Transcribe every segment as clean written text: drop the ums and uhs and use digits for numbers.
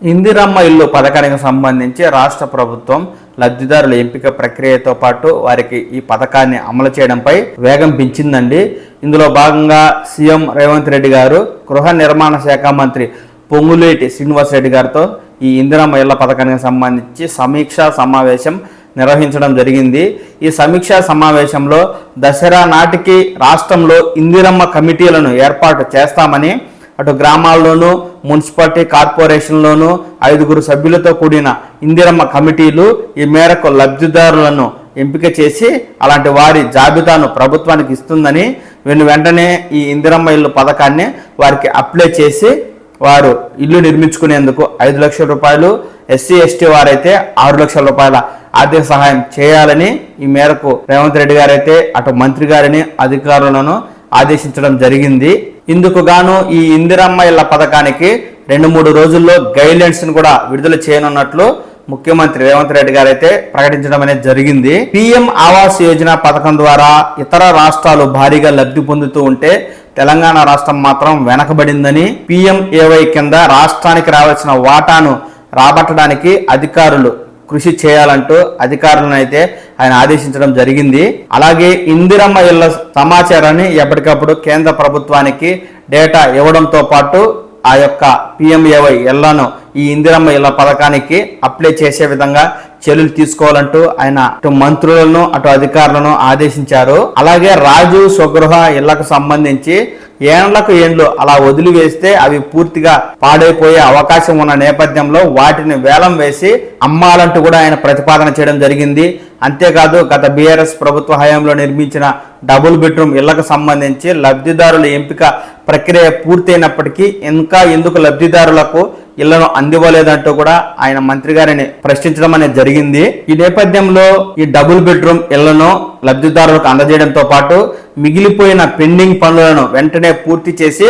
ఇందిరమ్మ ఇల్లు పథకానికి సంబంధించి రాష్ట్ర ప్రభుత్వం లబ్ధిదారుల ఎంపిక ప్రక్రియతో పాటు వారికి ఈ పథకాన్ని అమలు చేయడంపై వేగం పెంచిందండి. ఇందులో భాగంగా సీఎం రేవంత్ రెడ్డి గారు గృహ నిర్మాణ శాఖ మంత్రి పొంగులేటి శ్రీనివాస్ రెడ్డి గారితో ఈ ఇందిరమ్మ ఇళ్ల పథకానికి సంబంధించి సమీక్షా సమావేశం నిర్వహించడం జరిగింది. ఈ సమీక్షా సమావేశంలో దసరా నాటికి రాష్ట్రంలో ఇందిరమ్మ కమిటీలను ఏర్పాటు చేస్తామని, అటు గ్రామాల్లోనూ మున్సిపాలిటీ కార్పొరేషన్లోనూ 5 సభ్యులతో కూడిన ఇందిరమ్మ కమిటీలు ఈ మేరకు లబ్ధిదారులను ఎంపిక చేసి అలాంటి వారి జాబితాను ప్రభుత్వానికి ఇస్తుందని, వెంటనే ఈ ఇందిరమ్మ ఇల్లు పథకాన్ని వారికి అప్లై చేసి వారు ఇల్లు నిర్మించుకునేందుకు 5 లక్షల రూపాయలు, ఎస్సీ ఎస్టీ వారైతే 6 లక్షల రూపాయల ఆర్థిక సహాయం చేయాలని ఈ మేరకు రేవంత్ రెడ్డి గారైతే అటు మంత్రి గారిని అధికారులను ఆదేశించడం జరిగింది. ఇందుకు గాను ఈ ఇందిరమ్మ ఇళ్ల పథకానికి 2-3 రోజుల్లో గైడ్లైన్స్ ను కూడా విడుదల చేయనున్నట్లు ముఖ్యమంత్రి రేవంత్ రెడ్డి గారు అయితే ప్రకటించడం అనేది జరిగింది. పీఎం ఆవాస్ యోజన పథకం ద్వారా ఇతర రాష్ట్రాలు భారీగా లబ్ధి పొందుతూ ఉంటే తెలంగాణ రాష్ట్రం మాత్రం వెనకబడిందని, PMAY కింద రాష్ట్రానికి రావాల్సిన వాటాను రాబట్టడానికి అధికారులు కృషి చేయాలంటూ అధికారులను అయితే ఆయన ఆదేశించడం జరిగింది. అలాగే ఇందిరమ్మ ఇళ్ల సమాచారాన్ని ఎప్పటికప్పుడు కేంద్ర ప్రభుత్వానికి డేటా ఇవ్వడంతో పాటు ఆ యొక్క PMAY ఇళ్లను ఈ ఇందిరమ్మ ఇళ్ల పథకానికి అప్లై చేసే విధంగా చర్యలు తీసుకోవాలంటూ ఆయన అటు మంత్రులను అటు అధికారులను ఆదేశించారు. అలాగే రాజు స్వగృహ ఇళ్లకు సంబంధించి ఏండ్లు అలా వదిలివేస్తే అవి పూర్తిగా పాడైపోయే అవకాశం ఉన్న నేపథ్యంలో వాటిని వేలం వేసి అమ్మాలంటూ కూడా ఆయన ప్రతిపాదన చేయడం జరిగింది. అంతేకాదు గత బీఆర్ఎస్ ప్రభుత్వ హయాంలో నిర్మించిన డబుల్ బెడ్రూమ్ ఇళ్లకు సంబంధించి లబ్ధిదారుల ఎంపిక ప్రక్రియ పూర్తయినప్పటికీ ఇంకా ఎందుకు లబ్ధిదారులకు ఇళ్లను అందివ్వలేదంటూ కూడా ఆయన మంత్రి గారిని ప్రశ్నించడం అనేది జరిగింది. ఈ నేపథ్యంలో ఈ డబుల్ బెడ్రూమ్ ఇళ్లను లబ్ధిదారులకు అందజేయడంతో పాటు మిగిలిపోయిన పెండింగ్ పనులను వెంటనే పూర్తి చేసి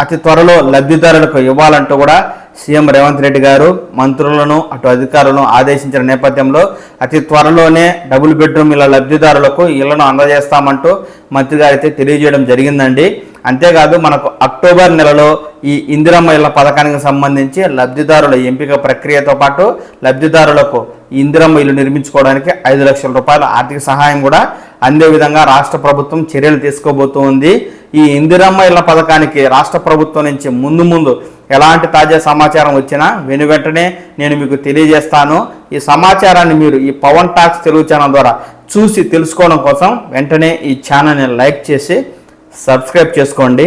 అతి త్వరలో లబ్ధిదారులకు ఇవ్వాలంటూ కూడా సీఎం రేవంత్ రెడ్డి గారు మంత్రులను అటు అధికారులను ఆదేశించిన నేపథ్యంలో అతి త్వరలోనే డబుల్ బెడ్రూమ్ ఇళ్ల లబ్ధిదారులకు ఇళ్లను అందజేస్తామంటూ మంత్రి గారు అయితే తెలియజేయడం జరిగిందండి. అంతేకాదు మనకు అక్టోబర్ నెలలో ఈ ఇందిరమ్మ ఇళ్ల పథకానికి సంబంధించి లబ్ధిదారుల ఎంపిక ప్రక్రియతో పాటు లబ్ధిదారులకు ఇందిరమ్మ ఇల్లు నిర్మించుకోవడానికి 5 లక్షల రూపాయల ఆర్థిక సహాయం కూడా అందే విధంగా రాష్ట్ర ప్రభుత్వం చర్యలు తీసుకోబోతోంది. ఈ ఇందిరమ్మ ఇళ్ల పథకానికి రాష్ట్ర ప్రభుత్వం నుంచి ముందు ఎలాంటి తాజా సమాచారం వచ్చినా వెంటనే నేను మీకు తెలియజేస్తాను. ఈ సమాచారాన్ని మీరు ఈ పవన్ టాక్స్ తెలుగు ఛానల్ ద్వారా చూసి తెలుసుకోవడం కోసం వెంటనే ఈ ఛానల్ని లైక్ చేసి సబ్స్క్రైబ్ చేసుకోండి.